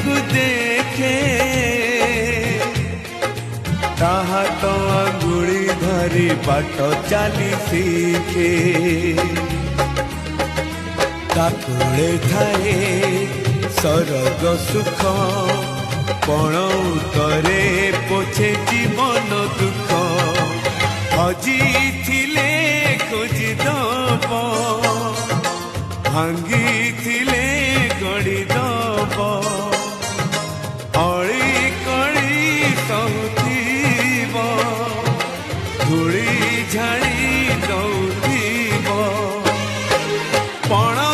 को देखे ताहा तो अंगुड़ी धरी बाट चाली शिखे ताकुले थाए सरग सुख पण उतरे पोछे जीवन दुख हजी थिले खोजी दब भांगी थिले गड़ी दब अड़ी कड़ी सहूब धूली झाड़ी दौब पण